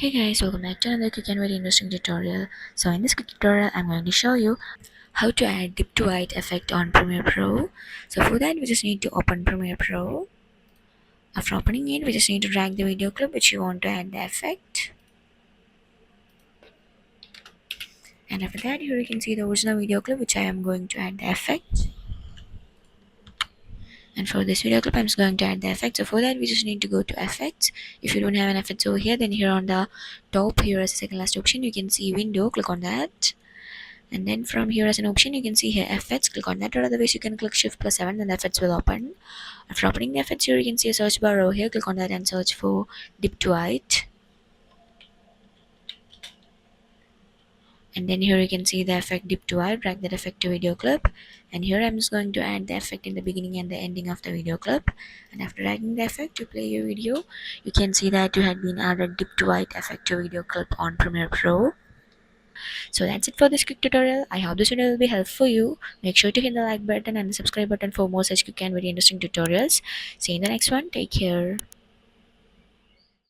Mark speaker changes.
Speaker 1: Hey guys, welcome back to another quick and very interesting tutorial. So in this quick tutorial, I'm going to show you how to add dip to white effect on Premiere Pro. So for that, we just need to open Premiere Pro. After opening it, we just need to drag the video clip which you want to add the effect. And after that, here you can see the original video clip which I am going to add the effect. And for this video clip, I'm just going to add the effect. So for that, we just need to go to effects. If you don't have an effect over here, then here on the top, here as a second last option, you can see window, click on that. And then from here as an option, you can see here effects, click on that, or otherwise you can click shift plus 7 and the effects will open. After opening the effects, here you can see a search bar over here, click on that and search for dip to white. And then here you can see the effect dip to white, drag that effect to video clip. And here I'm just going to add the effect in the beginning and the ending of the video clip. And after dragging the effect to play your video, you can see that you had been added dip to white effect to video clip on Premiere Pro. So that's it for this quick tutorial. I hope this video will be helpful for you. Make sure to hit the like button and the subscribe button for more such quick and very interesting tutorials. See you in the next one. Take care.